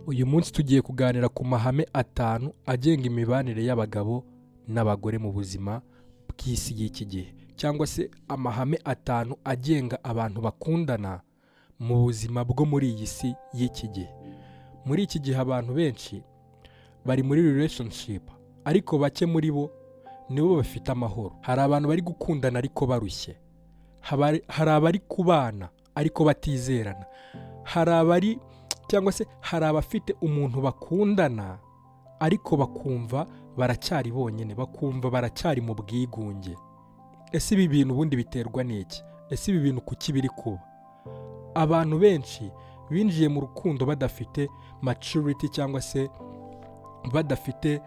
Uyu munsi tugiye kuganira ku mahame 5 agenga imibanire y'abagabo n'abagore mu buzima bw'isi y'iki gihe, cyangwa se amahame 5 agenga abantu bakundana mu buzima bwo muri iyi si y'iki gihe. Muri iki gihe abantu benshi bari muri relationship, ariko bake muri bo nibo bafite amahoro. Hari abantu bari gukundana ariko barushye, hari abari kubana ariko batizerana, hari abafite umuntu bakundana ariko bakumva baracyari bonyine, bakumva baracyari mu bwigunge. Ese ibi bintu ubundi biterwa n'iki? Ese ibi bintu kuki biri kuba? Abantu benshi binjiye mu rukundo badafite maturity, cyangwa se badafite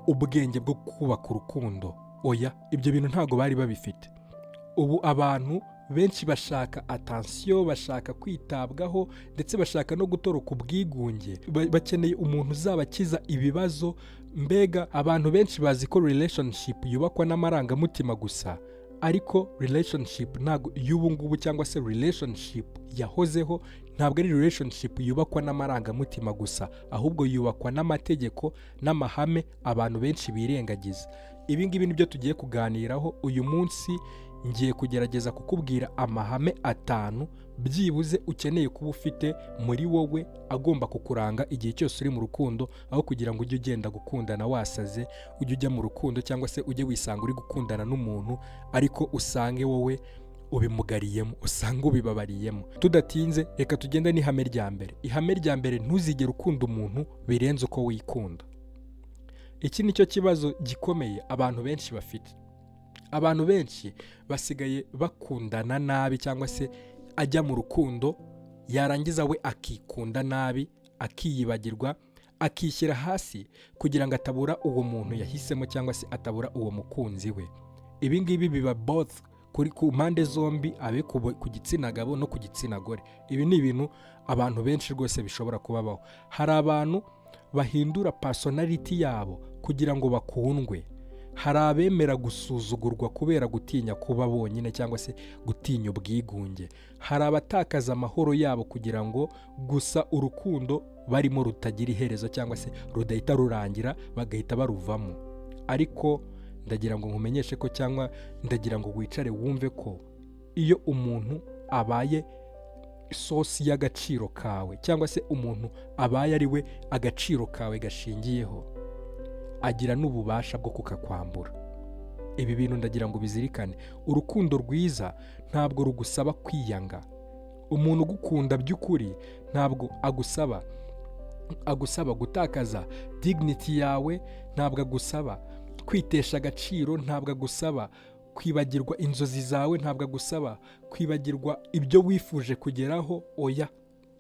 ubwenge bwo kubaka urukundo. Oya, ibyo bintu ntago bari babifite. Ubu abantu benshi bashaka attention, bashaka kwitabwaho, ndetse bashaka no gutoroka ubwigunge. Bakeneye umuntu uzabakiza ibibazo. Mbega abantu benshi bazi ko relationship yubakwa n'amarangamutima gusa, ariko relationship ntago y'ubu ngubu, cyangwa se relationship yahozeho, ntabwo ari relationship yubakwa n'amarangamutima gusa, ahubwo yubakwa n'amategeko n'amahame abantu benshi birengagiza. Ibi ngibi nibyo tugiye kuganiraho uyu munsi. Ngiye kugerageza kukubwira amahame 5 byibuze ukeneye kuba ufite muri wowe, agomba kukuranga igihe cyose uri mu rukundo, aho kugira ngo ujye ugenda gukundana wasaze, ujye ujya mu rukundo cyangwa se ujye wisanga uri gukundana n'umuntu ariko usange wowe ubimugariyemo, usanga ubibabariyemo. Tudatinze reka tugende n'ihame rya mbere. Ihame rya mbere: ntuzigere ukunda umuntu birenze uko wikunda. Iki nicyo kibazo gikomeye abantu benshi bafite. Abantu benshi basigaye bakundana nabi, cyangwa se ajya mu rukundo yarangiza we akikunda nabi, akiyibagirwa, akishyira hasi kugira ngo atabura uwo muntu yahisemo, cyangwa se atabura uwo mukunzi we. Ibi ngibi biba both ku mpande zombi, abe ku gitsina gabo no ku gitsina gore. Ibi ni ibintu abantu benshi rwose bishobora kubabaho. Hari abantu bahindura personality yabo kugira ngo bakundwe. Hari abemera gusuzugurwa kubera gutinya kuba bonyine, cyangwa se gutinya ubwigunge. Hari abatakaza amahoro yabo kugira ngo gusa urukundo barimo rutagira iherezo, cyangwa se rudahita rurangira bagahita baruvamo. Ariko ndagira ngo nkumenyeshe ko, cyangwa ndagira ngo wicare wumve ko iyo umuntu abaye sosi y'agaciro kawe, cyangwa se umuntu abaye ari we agaciro kawe gashingiyeho, agira n'ububasha bwo kukakwambura. Ibi bintu ndagira ngo bizirikane. Urukundo rwiza ntabwo rugusaba kwiyanga. Umuntu ugukunda by'ukuri ntabwo agusaba gutakaza dignity yawe, ntabwo agusaba kwitesha agaciro, ntabwo agusaba kwibagirwa inzozi zawe, ntabwo agusaba kwibagirwa ibyo wifuje kugeraho. Oya,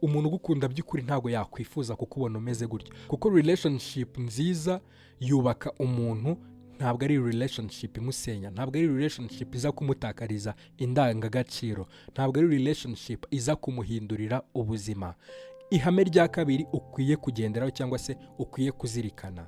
umuntu ugukunda by'ukuri ntabwo yakwifuza kukubona umeze gutya, kuko relationship nziza yubaka umuntu, ntabwo ari relationship imusenya, ntabwo ari relationship iza kumutakariza indangagaciro, ntabwo ari relationship iza kumuhindurira ubuzima. Ihame rya kabiri ukwiye kugenderaho, cyangwa se ukwiye kuzirikana: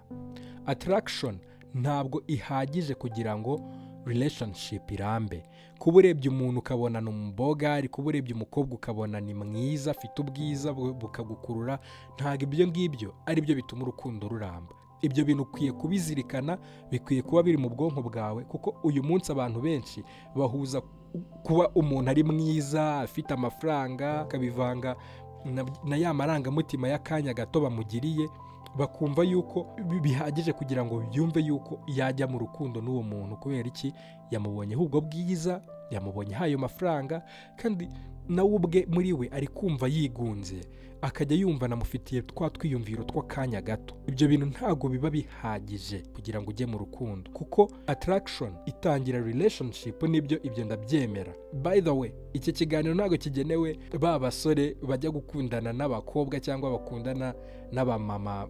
attraction ntabwo ihagije kugira ngo relationship irambe. Kuba urebye umuntu ukabona ni umubogari, kuba urebye umukobwa ukabona ni mwiza, afite ubwiza bukagukurura, ntabwo ibyo ngibyo ari byo bituma urukundo ruramba. Ibyo bintu ukwiye kubizirikana, bikwiye kuba biri mu bwonko bwawe, kuko uyu munsi abantu benshi bahuza kuba umuntu ari mwiza, afite amafaranga, akabivanga na ya marangamutima y'akanya gato bamugiriye, bakumva yuko bihagije kugira ngo yumve yuko yajya mu rukundo n'uwo muntu. Kubera iki? Yamubonyeho ubwo bwiza, yamubonyeho ayo mafaranga, kandi nawe ubwe muri we ari kumva yigunze, akajya yumva namufitiye twa twiyumviro tw'akanya gato. Ibyo bintu ntago biba bihagije kugira ngo ujye mu rukundo, kuko attraction itangira relationship. Nibyo, ibyo ndabyemera. By the way, iki kiganiro ntago kigenewe ba basore bajya gukundana n'abakobwa, cyangwa bakundana n'abamama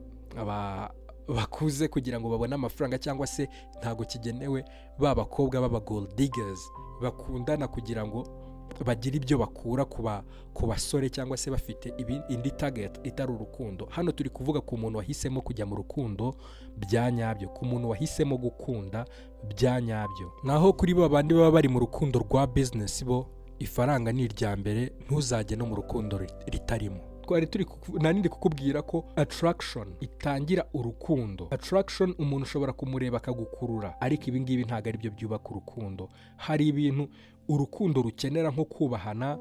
bakuze kugira ngo babone amafaranga, cyangwa se ntago kigenewe ba bakobwa b'aba gold diggers bakundana kugira ngo bagira ibyo bakura ku basore, cyangwa se bafite indi target itari urukundo. Hano turi kuvuga ku muntu wahisemo kujya mu rukundo bya nyabyo, ku muntu wahisemo gukunda bya nyabyo. Naho kuri bo bandi baba bari mu rukundo rwa business, bo ifaranga ni irya mbere, ntuzajye no mu rukundo ritarimo. nanindi kukubwira ko attraction itangira urukundo. Attraction umuntu ushobora kumureba akagukurura, ariko ibi ngibi ntabwo ari byo byubaka urukundo. Hari ibintu urukundo rukenera nko kubahana,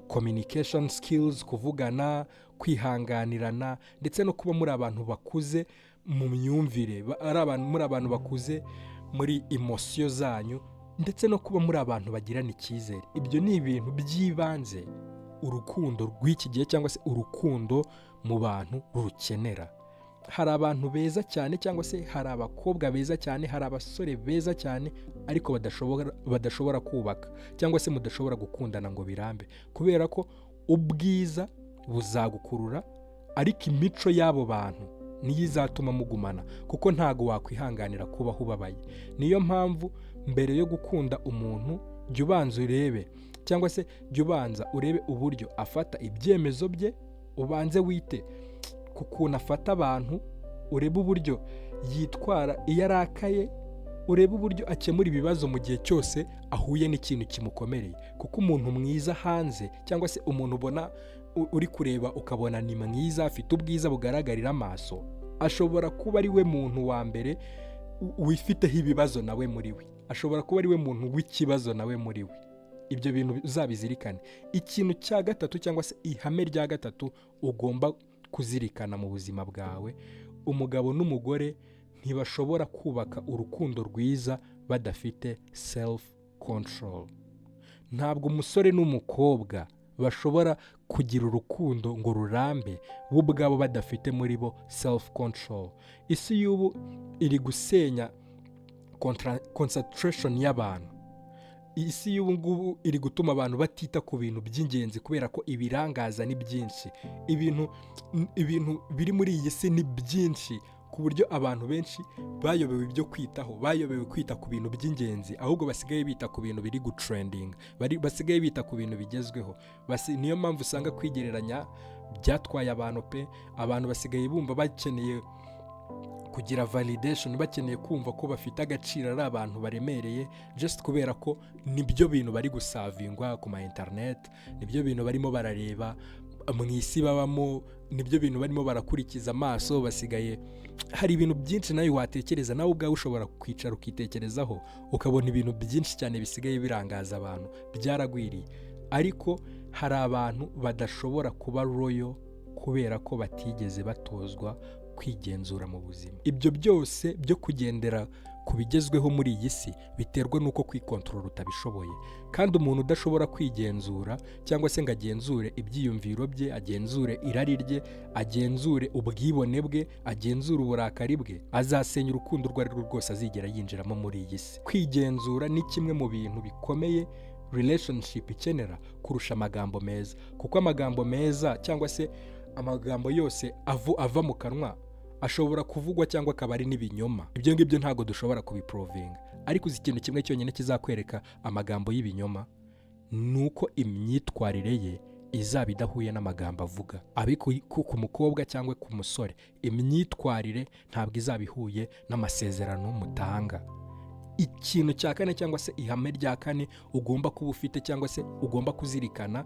communication skills, kuvugana, kwihanganirana, ndetse no kuba muri abantu bakuze mu myumvire, muri abantu bakuze muri emosiyo zanyu, ndetse no kuba muri abantu bagirana icyizere. Ibyo ni ibintu by'ibanze urukundo rw'iki gihe cyangwa se urukundo mu bantu rukenera. Hari abantu beza cyane cyangwa se hari abakobwa beza cyane, hari abasore beza cyane, ariko badashobora kubaka cyangwa se mudashobora gukundana ngo birambe, kubera ko ubwiza buzagukurura, ariko imico y'abo bantu niyo izatuma mugumana, kuko ntago wakwihanganira kubaho ubabaye. Niyo mpamvu mbere yo gukunda umuntu jya ubanza urebe, cyangwa se jya ubanza urebe uburyo afata ibyemezo bye, ubanze wite ku kuntu afata abantu, urebe uburyo yitwara iyo arakaye, urebe uburyo akemura ibibazo mu gihe cyose ahuye n'ikintu kimukomereye. Kuko umuntu mwiza hanze, cyangwa se umuntu ubona uri kureba ukabona ni mwiza, afite ubwiza bugaragarira amaso, ashobora kuba ari we muntu wa mbere wifiteho ibibazo nawe muri we, ashobora kuba ari we muntu w'ikibazo nawe muri we. Ibyo bintu uzabizirikane. Ikintu cya gatatu cyangwa se ihame rya gatatu ugomba kuzirikana mu buzima bwawe, umugabo n'umugore ntibashobora kubaka urukundo rwiza badafite self control. Ntabwo umusore n'umukobwa bashobora kugira urukundo ngo rurambe bo ubwabo badafite muri bo self control. Isi y'ubu iri gusenya concentration y'abantu. Isi y'ubu ngubu iri gutuma abantu batita ku bintu by'ingenzi, kubera ko ibirangaza ni byinshi, ibintu biri muri iyi si ni byinshi, ku buryo abantu benshi bayobewe ibyo kwitaho, bayobewe kwita ku bintu by'ingenzi, ahubwo basigaye bita ku bintu biri gutrending, basigaye bita ku bintu bigezweho. Niyo mpamvu usanga kwigereranya byatwaye abantu pe. Abantu basigaye bumva bakeneye kugira validation, bakeneye kumva ko bafite agaciro, ari abantu baremereye, just kubera ko nibyo bintu bari gusavingwa ku ma internet, nibyo bintu barimo barareba mu isi babamo, nibyo bintu barimo barakurikiza amaso. Basigaye hari ibintu byinshi nawe watekereza, nawe ubwawe ushobora kwicara ukitekerezaho, ukabona ibintu byinshi cyane bisigaye birangaza abantu, byaragwiriye. Ariko hari abantu badashobora kuba royal kubera ko batigeze batozwa kwigenzura mu buzima. Ibyo byose byo kugendera ku bigezweho muri iyi si biterwa n'uko kwikontorora utabishoboye. Kandi umuntu udashobora kwigenzura cyangwa se ngo agenzure ibyiyumviro bye, agenzure irari rye, agenzure ubwibone bwe, agenzure uburakari bwe, azasenya urukundo urwo ari rwo rwose azigera yinjiramo muri iyi si. Kwigenzura ni kimwe mu bintu bikomeye relationship ikenera kurusha amagambo meza, kuko amagambo meza cyangwa se amagambo yose ava mu kanwa ashobora kuvugwa cyangwa akaba ari n'ibinyoma. Ibyo ngibyo ntabwo dushobora kubiprovinga, ariko uzi ikintu kimwe cyonyine kizakwereka amagambo y'ibinyoma, nuko imyitwarire ye izaba idahuye n'amagambo avuga. Abe ku mukobwa cyangwa ku musore, imyitwarire ntabwo izaba ihuye n'amasezerano mutanga. Ikintu cya kane cyangwa se ihame rya kane ugomba kuba ufite cyangwa se ugomba kuzirikana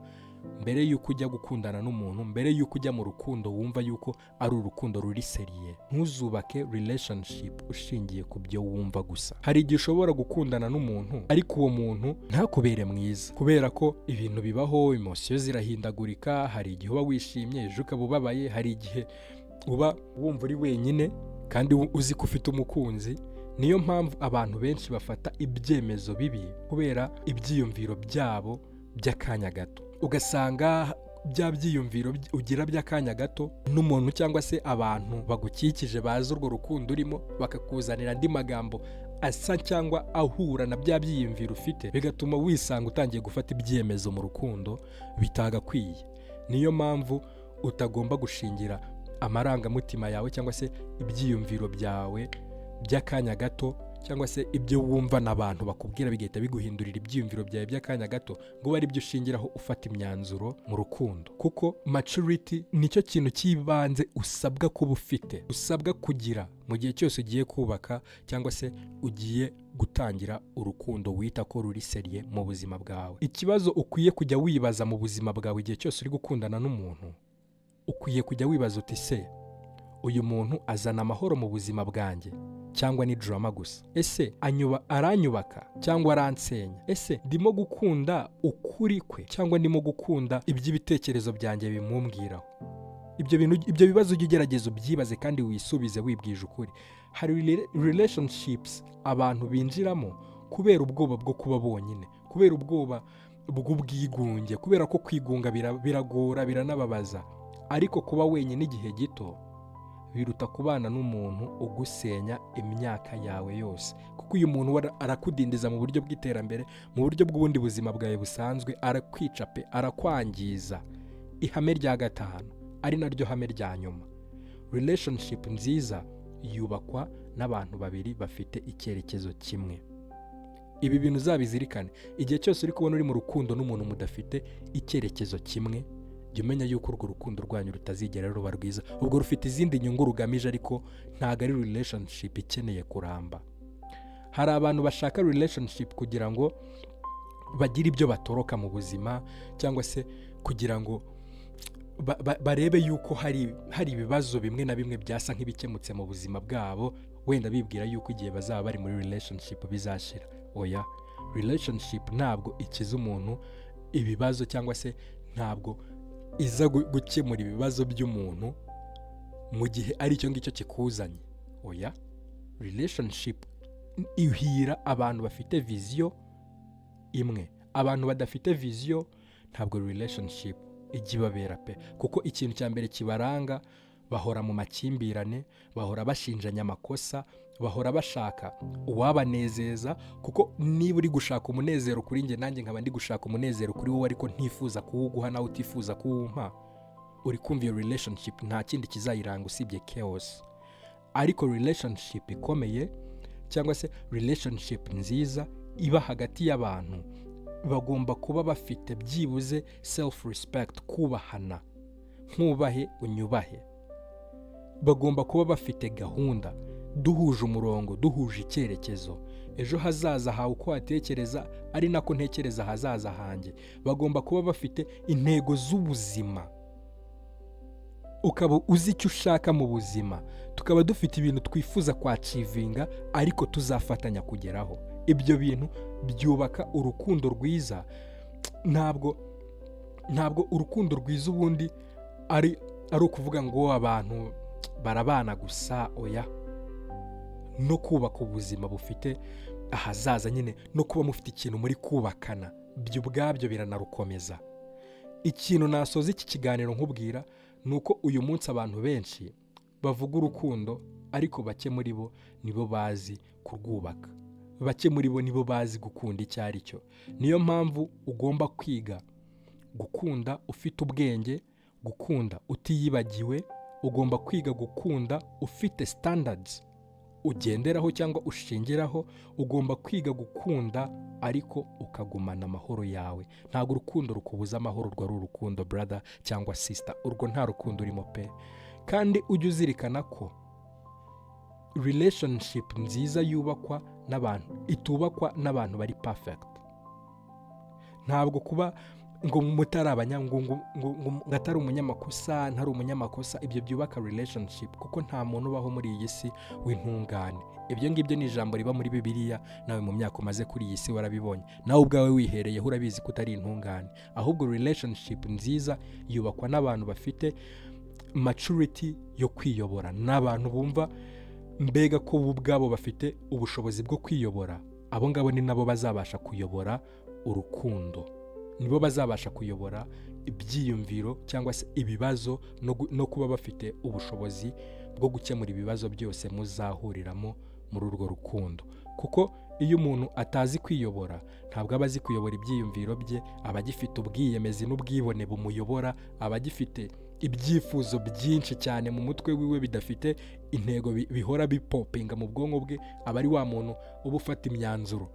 mbere y'uko ujya gukundana n'umuntu, mbere y'uko ujya mu rukundo wumva y'uko ari urukundo ruri seriye. Ntuzubake relationship ushingiye ku byo wumva gusa. Hari igihe ushobora gukundana n'umuntu ariko uwo muntu ntakubere mwiza, kubera ko ibintu bibaho, emosiyo zirahindagurika. Hari igihe uba wishimye, ejo ukaba ubabaye. Hari igihe uba wumva uri wenyine kandi uzi ko ufite umukunzi. Niyo mpamvu abantu benshi bafata ibyemezo bibi kubera ibyiyumviro byabo by'akanya gato. Ugasanga bya byiyumviro ugira by'akanya gato n'umuntu cyangwa se abantu bagukikije bazi urwo rukundo urimo, bakakuzanira andi magambo asa cyangwa ahura na bya byiyumviro ufite, bigatuma wisanga utangiye gufata ibyemezo mu rukundo bitagakwiye. Niyo mpamvu utagomba gushingira amarangamutima yawe cyangwa se ibyiyumviro byawe by'akanya gato, cyangwa se ibyo wumva n'abantu bakubwira bigahita biguhindurira ibyiyumviro byawe by'akanya gato, ngo bari byo ushingiraho ufata imyanzuro mu rukundo. Kuko maturity nicyo kintu cy'ibanze usabwa kuba ufite, usabwa kugira mu gihe cyose ugiye kubaka cyangwa se ugiye gutangira urukundo wita ko ruri seriye mu buzima bwawe. Ikibazo ukwiye kujya wibaza mu buzima bwawe igihe cyose uri gukundana n'umuntu, ukwiye kujya wibaza uti se uyu muntu azana amahoro mu buzima bwanjye cyangwa ni drama gusa? Ese aranyubaka cyangwa aransenya? Ese ndimo gukunda ukuri kwe cyangwa ndimo gukunda iby'ibitekerezo byanjye bimumbwiraho? Ibyo bibazo ujye ugerageza ubyibaze kandi wisubize wibwije ukuri. Hari relationships abantu binjiramo kubera ubwoba bwo kuba bonyine, kubera ubwoba bw'ubwigunge, kubera ko kwigunga biragora, biranababaza, ariko kuba wenyine igihe gito biruta kubana n'umuntu ugusenya imyaka yawe yose, kuko uyu muntu arakudindiza mu buryo bw'iterambere, mu buryo bw'ubundi buzima bwawe busanzwe, arakwica pe, arakwangiza. Ihame rya gatanu ari naryo hame rya nyuma, relationship nziza yubakwa n'abantu babiri bafite icyerekezo kimwe. Ibi bintu uzabizirikane igihe cyose uri kubona uri mu rukundo n'umuntu mudafite icyerekezo kimwe, jya umenya yuko urwo rukundo rwanyu rutazigera ruba rwiza, ubwo rufite izindi nyungu rugamije, ariko ntabwo ari relationship ikeneye kuramba. Hari abantu bashaka relationship kugira ngo bagire ibyo batoroka mu buzima, cyangwa se kugira ngo barebe yuko hari ibibazo bimwe na bimwe byasa nk'ibikemutse mu buzima bwabo, wenda bibwira yuko igihe bazaba bari muri relationship bizashira. Oya, relationship ntabwo ikiza umuntu ibibazo, cyangwa se ntabwo iza gukemura ibibazo by'umuntu mu gihe ari icyo ngicyo kikuzanye. Oya, relationship ihira abantu bafite viziyo imwe. Abantu badafite viziyo ntabwo relationship ijya ibabera pe, kuko ikintu cya mbere kibaranga, bahora mu makimbirane, bahora bashinjanya amakosa, bahora bashaka uwabanezeza, kuko niba uri gushaka umunezero kuri njye, nanjye nkaba ndi gushaka umunezero kuri wowe, ariko ntifuza kuwuguha nawe utifuza kuwumpa, uri kumva iyo relationship nta kindi kizayiranga usibye chaos. Ariko relationship ikomeye, cyangwa se relationship nziza iba hagati y'abantu, bagomba kuba bafite byibuze self respect, kubahana, nkubahe unyubahe. Bagomba kuba bafite gahunda, duhuje umurongo, duhuje icyerekezo. Ejo hazaza hawe uko watekereza ari nako ntekereza hazaza hanjye. Bagomba kuba bafite intego z'ubuzima, ukaba uzi icyo ushaka mu buzima, tukaba dufite ibintu twifuza kwacivinga, ariko tuzafatanya kugeraho. Ibyo bintu byubaka urukundo rwiza. Ntabwo urukundo rwiza ubundi ari ukuvuga ngo abantu barabana gusa. Oya, no kubaka ubuzima bufite ahazaza nyine, no kuba mufite ikintu muri kubakana, byo ubwabyo biranarukomeza. Ikintu nasoza iki kiganiro nkubwira ni uko uyu munsi abantu benshi bavuga urukundo, ariko bake muri bo nibo bazi kurwubaka, bake muri bo nibo bazi gukunda icyo ari cyo. Niyo mpamvu ugomba kwiga gukunda ufite ubwenge, gukunda utiyibagiwe. Ugomba kwiga gukunda ufite standards ugenderaho cyangwa ushingiraho. Ugomba kwiga gukunda ariko ukagumana amahoro yawe. Ntabwo urukundo rukubuza amahoro, urwo ari urukundo brother cyangwa sister, urwo nta rukundo urimo pe. Kandi ujye uzirikana ko relationship nziza yubakwa n'abantu, itubakwa n'abantu bari perfect. Ntabwo kuba ngo mutari abanyangungu, ngo atari umunyamakosa, ntari umunyamakosa, ibyo byubaka relationship, kuko nta muntu ubaho muri iyi si w'intungane. Ibyo ngibyo ni ijambo riba muri Bibiliya, nawe mu myaka umaze kuri iyi si warabibonye, nawe ubwawe wihereyeho urabizi ko utari intungane. Ahubwo relationship nziza yubakwa n'abantu bafite maturity yo kwiyobora, n'abantu bumva mbega ko bo ubwabo bafite ubushobozi bwo kwiyobora. Abo ngabo ni nabo bazabasha kuyobora urukundo, nibo bazabasha kuyobora ibyiyumviro cyangwa se ibibazo, no kuba bafite ubushobozi bwo gukemura ibibazo byose muzahuriramo muri urwo rukundo. Kuko iyo umuntu atazi kwiyobora, ntabwo aba azi kuyobora ibyiyumviro bye, aba agifite ubwiyemezi n'ubwibone bumuyobora, aba agifite ibyifuzo byinshi cyane mu mutwe wiwe bidafite intego, bihora bipopinga mu bwonko bwe. Aba ari wa muntu uba ufata imyanzuro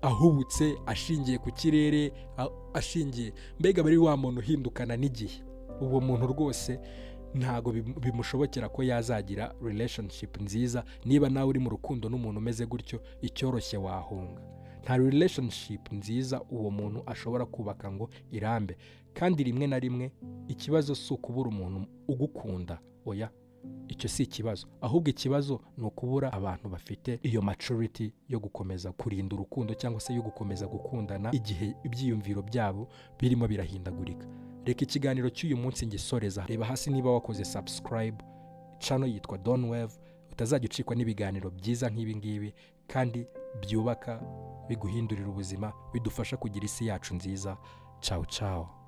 ahubutse, ashingiye ku kirere, ashingiye mbega aba ari wa muntu uhindukana n'igihe. Uwo muntu rwose ntago bimushobokera ko yazagira relationship nziza. Niba nawe uri mu rukundo n'umuntu umeze gutyo, icyoroshye wahunga. Nta relationship nziza uwo muntu ashobora kubaka ngo irambe. kandi rimwe na rimwe ikibazo si ukubura umuntu ugukunda, oya, icyo si ikibazo, ahubwo ikibazo ni ukubura abantu bafite iyo maturity yo gukomeza kurinda urukundo cyangwa se yo gukomeza gukundana igihe ibyiyumviro byabo birimo birahindagurika. Reka ikiganiro cy'uyu munsi ngisoreza, reba hasi niba wakoze subscribe, channel yitwa Donwave, utazajya ucikwa n'ibiganiro byiza nk'ibi ngibi kandi byubaka, biguhindurira ubuzima, bidufasha kugira isi yacu nziza. Ciao ciao.